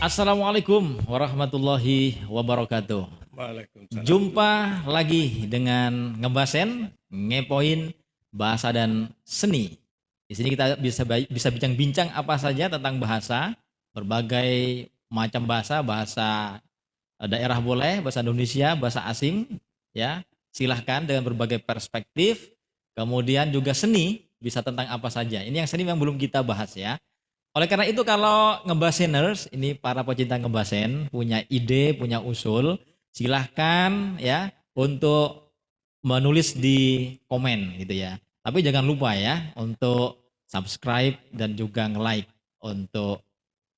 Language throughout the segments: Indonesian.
Assalamualaikum warahmatullahi wabarakatuh. Waalaikumsalam. Jumpa lagi dengan Ngebasen, Ngepoin, Bahasa dan Seni. Di sini kita bisa bincang-bincang apa saja tentang bahasa, berbagai macam bahasa, bahasa daerah boleh, bahasa Indonesia, bahasa asing, ya. Silahkan dengan berbagai perspektif. Kemudian juga seni, bisa tentang apa saja. Ini yang seni yang belum kita bahas ya. Oleh karena itu kalau ngebaseners, ini para pecinta ngebasen, punya ide, punya usul, silahkan ya untuk menulis di komen gitu ya. Tapi jangan lupa ya untuk subscribe dan juga nge-like untuk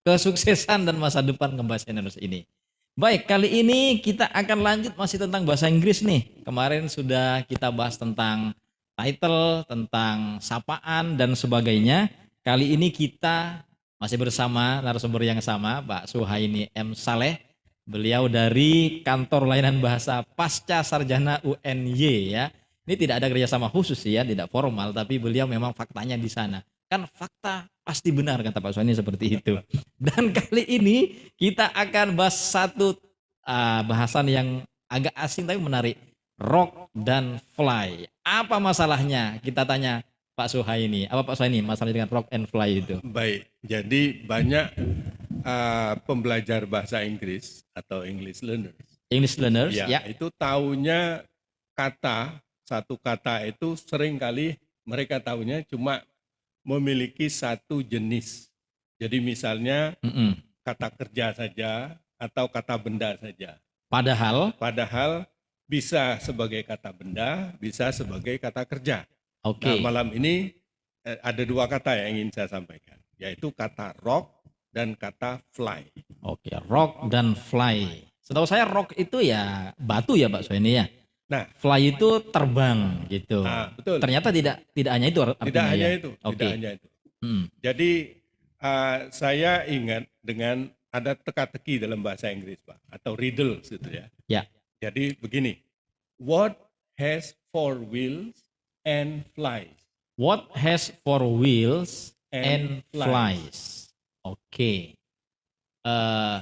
kesuksesan dan masa depan ngebaseners ini. Baik, kali ini kita akan lanjut masih tentang bahasa Inggris nih. Kemarin sudah kita bahas tentang title, tentang sapaan dan sebagainya. Kali ini kita masih bersama narasumber yang sama, Pak Suhaini M. Saleh. Beliau dari Kantor Layanan Bahasa Pasca Sarjana UNY ya. Ini tidak ada kerjasama khusus ya, tidak formal, tapi beliau memang faktanya di sana. Kan fakta pasti benar kata Pak Suhaini seperti itu. Dan kali ini kita akan bahas satu bahasan yang agak asing tapi menarik. Rock dan fly. Apa masalahnya? Kita tanya Pak Suhaini. Apa Pak Suhaini masalah dengan rock and fly itu? Baik, jadi banyak pembelajar bahasa Inggris atau English learners, English learners ya ya. itu taunya satu kata itu seringkali mereka taunya cuma memiliki satu jenis. Jadi misalnya Mm-mm. kata kerja saja atau kata benda saja. Padahal, Padahal bisa sebagai kata benda, bisa sebagai kata kerja. oke, Nah, malam ini ada dua kata yang ingin saya sampaikan, yaitu kata rock dan kata fly. oke, rock dan fly. Setahu saya rock itu ya batu ya Pak Suhaini ya. Nah, Fly itu terbang gitu. betul. Ternyata tidak hanya itu Tidak artinya hanya ya. itu, tidak Oke. hanya itu. Mm. Jadi saya ingat dengan ada teka-teki dalam bahasa Inggris, Pak, atau riddle gitu ya. Ya. Jadi begini, what has four wheels and flies? What has four wheels and And flies? Oke. Eh,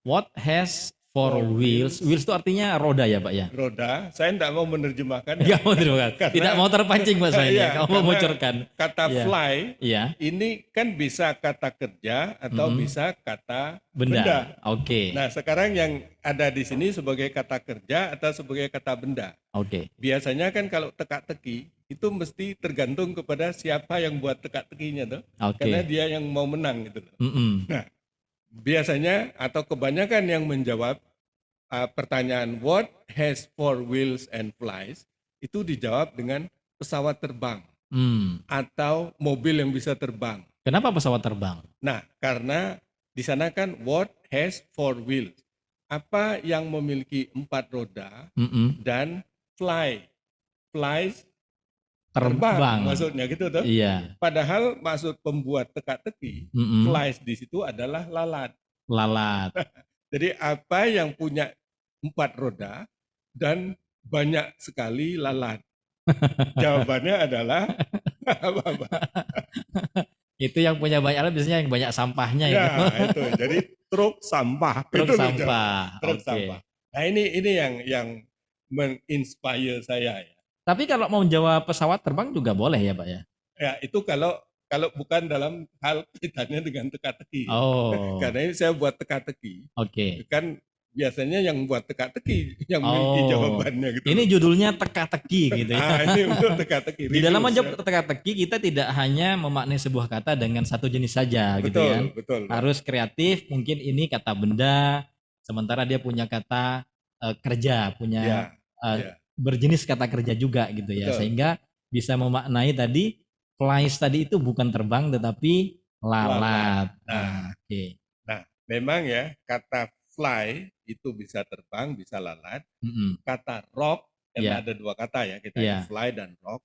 what has four Four wheels? wheels. Wheels itu artinya roda ya Pak ya? Roda, saya tidak mau menerjemahkan ya. Enggak mau terima kasih. Karena- Tidak mau terpancing Pak Suhaini ya. Iya, Kamu mau karena bocorkan. kata Iya. fly Iya. ini kan bisa kata kerja atau Mm-mm. bisa kata Benda. benda. Oke. Nah, sekarang yang ada di sini sebagai kata kerja atau sebagai kata benda. Oke. Biasanya kan kalau teka-teki itu mesti tergantung kepada siapa yang buat teka-tekinya tuh. Oke. Karena dia yang mau menang gitu loh. Mm-mm. Nah, biasanya atau kebanyakan yang menjawab pertanyaan what has four wheels and flies itu dijawab dengan pesawat terbang Hmm. atau mobil yang bisa terbang. Kenapa pesawat terbang? Nah, karena di sana kan what has four wheels. Apa yang memiliki empat roda Mm-mm. dan flies Terbang. maksudnya gitu tuh. Iya. Padahal maksud pembuat teka-teki Mm-mm. flies di situ adalah lalat. Lalat. Jadi apa yang punya empat roda dan banyak sekali lalat? Jawabannya adalah apa? Itu yang punya banyak alat biasanya yang banyak sampahnya itu. Ya, itu. Jadi truk sampah. Truk Itu loh jawabannya. sampah. Truk Oke. sampah. Nah, ini yang menginspire saya ya. Tapi kalau mau menjawab pesawat terbang juga boleh ya Pak ya? Ya, itu kalau bukan dalam hal kaitannya dengan teka-teki. Oh. Karena ini saya buat teka-teki. Oke. Kan biasanya yang buat teka-teki yang memiliki Oh. jawabannya gitu. Ini judulnya teka-teki gitu ya. Ini untuk teka-teki. Di dalam Riddles, menjawab teka-teki kita tidak hanya memaknai sebuah kata dengan satu jenis saja gitu betul, kan. betul. Harus kreatif, mungkin ini kata benda, sementara dia punya kata kerja, punya Ya, ya. berjenis kata kerja juga gitu ya. Betul. Sehingga bisa memaknai tadi flies tadi itu bukan terbang tetapi lalat. Nah, Oke. Nah, memang ya kata fly itu bisa terbang, bisa lalat. Mm-mm. Kata rock, Iya. ada dua kata ya, kita Iya. fly dan rock.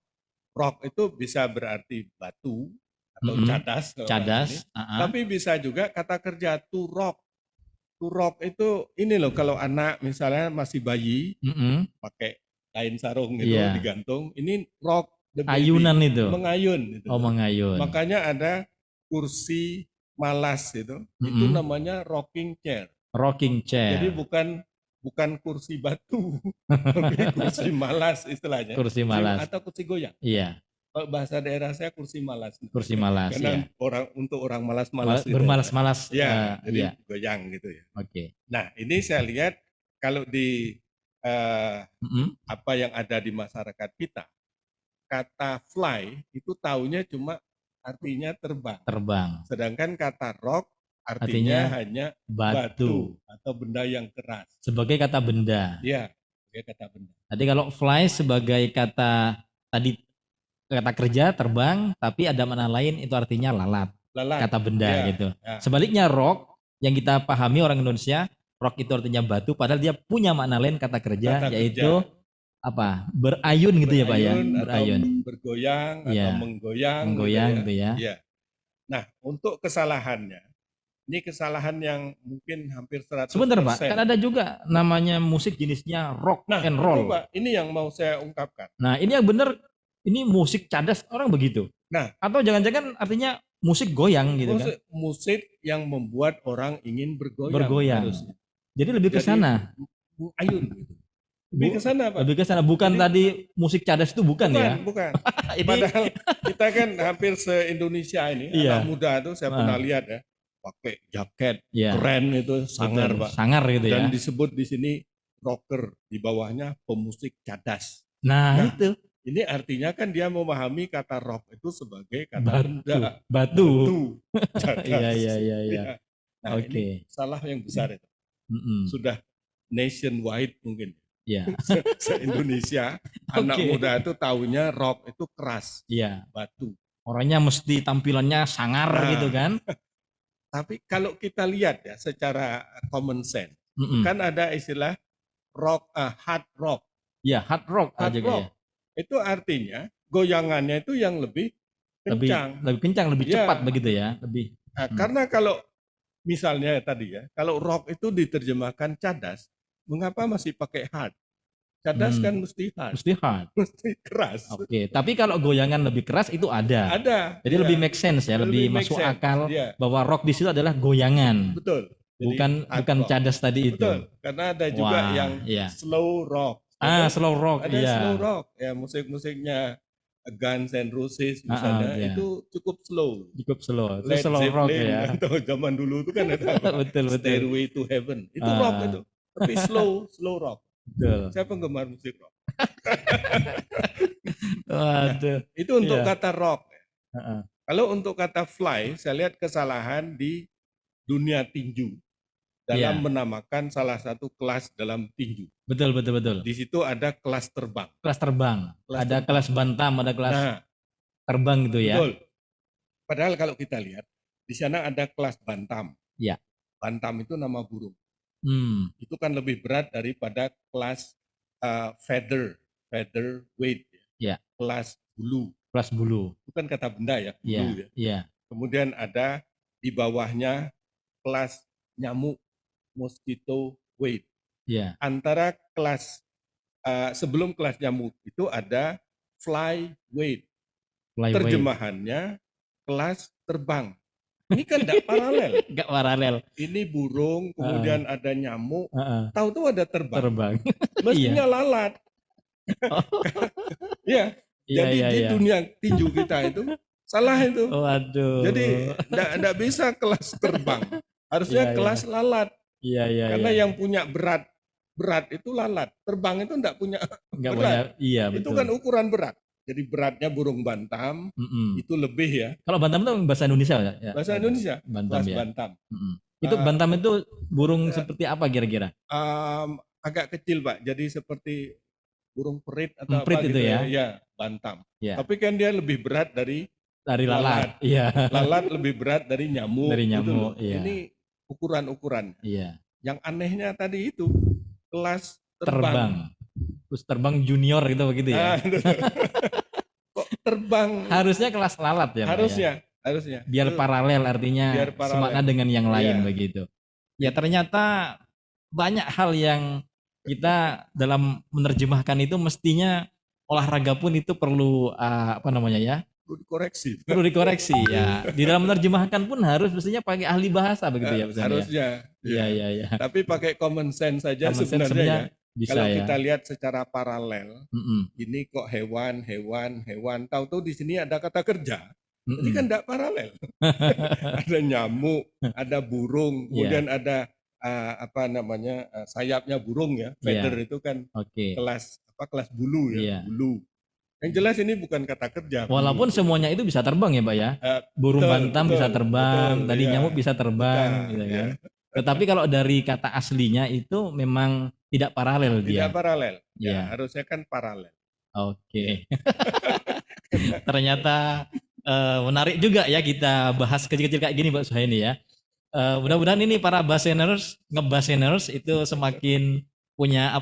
Rock itu bisa berarti batu atau Mm-mm. cadas. kalau Cadas. bahasa ini. Tapi bisa juga kata kerja to rock. To rock itu ini loh, kalau anak misalnya masih bayi, Mm-mm. pakai kain sarung gitu Iya. digantung, ini rock the baby. Ayunan itu. Mengayun. Gitu. Oh, mengayun. Makanya ada kursi malas itu Mm-mm. namanya rocking chair. Rocking Jadi chair, bukan kursi batu, tapi kursi malas istilahnya. kursi malas. Atau kursi goyang. Iya, Kalau bahasa daerah saya kursi malas. kursi malas Karena ya. untuk orang malas-malas gitu ya. Bermalas-malas. Ya, Iya, jadi goyang gitu ya. oke. Nah, ini saya lihat kalau di eh, Mm-mm. apa yang ada di masyarakat kita, kata fly itu taunya cuma artinya terbang. Terbang. Sedangkan kata rock Artinya artinya hanya batu. batu atau benda yang keras. Sebagai kata benda. Ya, sebagai kata benda. Tadi kalau fly sebagai kata tadi kata kerja terbang, tapi ada makna lain itu artinya lalat, Lalat. kata benda Ya, gitu. ya. Sebaliknya rock yang kita pahami orang Indonesia, rock itu artinya batu, padahal dia punya makna lain kata kerja, Kata yaitu apa? Berayun gitu ya Pak ya, berayun atau berayun. bergoyang atau Iya, menggoyang menggoyang gitu ya. Ya. Nah, untuk kesalahannya, ini kesalahan yang mungkin hampir 100%. Sebentar Pak, kan ada juga namanya musik jenisnya rock Nah, and itu roll. Pak, ini yang mau saya ungkapkan. Nah, ini yang benar, ini musik cadas orang begitu. Nah, atau jangan-jangan artinya musik goyang gitu kan. musik yang membuat orang ingin bergoyang. Bergoyang. Harusnya. Jadi lebih ke sana. Ayun gitu. Lebih ke sana, Pak. Lebih ke sana, bukan Jadi, tadi musik cadas itu bukan ya. Bukan. Padahal kita kan hampir se-Indonesia ini, Iya. anak muda itu saya pernah lihat ya, pakai jaket Iya. keren itu, sangar, Betul, Pak. sangar gitu Dan ya. disebut di sini rocker, di bawahnya pemusik cadas. Nah, itu. Ini artinya kan dia memahami kata rock itu sebagai kata benda. Batu. Cadas. Iya. Nah, ini salah yang besar itu. Sudah nationwide mungkin. Iya. Se-Indonesia anak muda itu taunya rock itu keras. Iya. Batu. Orangnya mesti tampilannya sangar gitu kan. Tapi kalau kita lihat ya secara common sense, kan ada istilah rock, hard rock. Iya, hard rock hard aja rock. Ya. Itu artinya goyangannya itu yang lebih kencang. Lebih kencang, lebih cepat begitu ya. Lebih. Karena kalau misalnya tadi ya, kalau rock itu diterjemahkan cadas, mengapa masih pakai hard? Cadas kan mesti hard. Mesti hard. Mesti keras. Oke, tapi kalau goyangan lebih keras itu ada. Ada. Jadi lebih make sense ya, lebih masuk akal bahwa rock di situ adalah goyangan. Betul. Jadi bukan cadas tadi itu. Betul. Karena ada juga yang slow rock. Slow rock. Ada slow rock. Ya, musik-musiknya Guns N' Roses misalnya itu cukup slow. Cukup slow. Itu Led slow rock ya. Atau zaman dulu itu kan ada betul. Stairway to Heaven. Itu rock itu. Tapi slow rock. Betul. Saya penggemar musik rock. Waduh. Itu untuk kata rock. Kalau untuk kata fly, saya lihat kesalahan di dunia tinju dalam menamakan salah satu kelas dalam tinju. Betul. Di situ ada kelas terbang. Ada kelas bantam, ada kelas terbang gitu ya. Betul. Padahal kalau kita lihat di sana ada kelas bantam. Iya. Bantam itu nama burung. Itu kan lebih berat daripada kelas featherweight. Ya. Kelas bulu. Itu kan kata benda ya. Bulu ya. Kemudian ada di bawahnya kelas nyamuk. Mosquito weight. Yeah. Antara kelas sebelum kelas nyamuk itu ada fly weight. Terjemahannya kelas terbang. Ini kan tidak paralel. Enggak paralel. Ini burung, kemudian ada nyamuk. Tahu-tahu ada terbang. Mestinya lalat. Jadi di dunia tinju kita itu salah itu. Waduh. Jadi tidak bisa kelas terbang. Harusnya kelas lalat. Iya. Karena yang punya berat itu lalat. Terbang itu enggak punya berat. Iya, betul. Itu kan ukuran berat. Jadi beratnya burung bantam itu lebih ya. Kalau bantam itu bahasa Indonesia ya? Bahasa Indonesia. Bantam. Itu bantam itu burung seperti apa kira-kira? Agak kecil Pak. Jadi seperti burung perit atau apa gitu itu ya? Ya, bantam. Ya. Tapi kan dia lebih berat dari lalat. Iya. Lalat lebih berat dari nyamuk. Gitu. Iya. Ini ukuran-ukuran. Iya. Yang anehnya tadi itu kelas terbang. Terus terbang junior gitu begitu ya. Kok terbang? Harusnya kelas lalat ya. Harusnya. Biar paralel artinya semakna dengan yang lain begitu. Ya ternyata banyak hal yang kita dalam menerjemahkan itu mestinya olahraga pun itu perlu perlu dikoreksi. Perlu dikoreksi ya. Di dalam menerjemahkan pun harus mestinya pakai ahli bahasa begitu ya Pak Sani ya. Harusnya. Iya, ya. iya, iya. Tapi pakai common sense saja Common sense sebenarnya sebenarnya ya. bisa Kalau ya. kita lihat secara paralel, Mm-mm. ini kok hewan, tahu-tahu di sini ada kata kerja. Ini Mm-mm. kan tidak paralel. Ada nyamuk, ada burung, Iya. kemudian ada sayapnya burung ya, feather itu kan Oke. kelas bulu ya, Iya. bulu. Yang jelas ini bukan kata kerja. Walaupun bulu. semuanya itu bisa terbang ya Pak ya. Burung Betul, bantam bisa terbang, betul, tadi iya. nyamuk bisa terbang Betul, gitu iya. kan. Tetapi kalau dari kata aslinya itu memang tidak paralel dia. Tidak paralel. Iya. Ya, harusnya kan paralel. Oke. Ternyata menarik juga ya kita bahas kecil-kecil kayak gini Pak Suhaini ya. Mudah-mudahan ini para ngebaseners itu semakin punya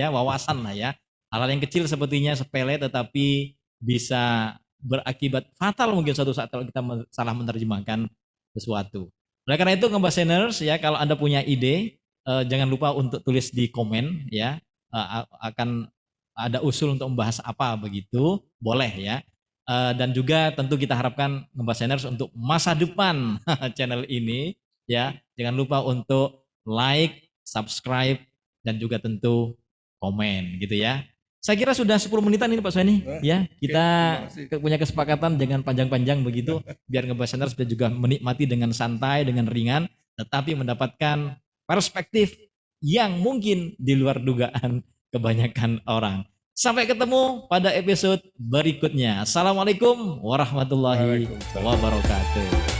wawasan lah ya. Hal-hal yang kecil sepertinya sepele tetapi bisa berakibat fatal mungkin suatu saat kalau kita salah menerjemahkan sesuatu. Oleh karena itu ngebaseners ya, kalau Anda punya ide jangan lupa untuk tulis di komen ya. Akan ada usul untuk membahas apa begitu, boleh ya. Dan juga tentu kita harapkan ngebaseners untuk masa depan channel ini ya. Jangan lupa untuk like, subscribe dan juga tentu komen gitu ya. Saya kira sudah 10 menitan ini Pak Suhaini ya. Kita punya kesepakatan jangan panjang-panjang begitu biar ngebaseners bisa juga menikmati dengan santai, dengan ringan, tetapi mendapatkan perspektif yang mungkin di luar dugaan kebanyakan orang. Sampai ketemu pada episode berikutnya. Assalamualaikum warahmatullahi wabarakatuh.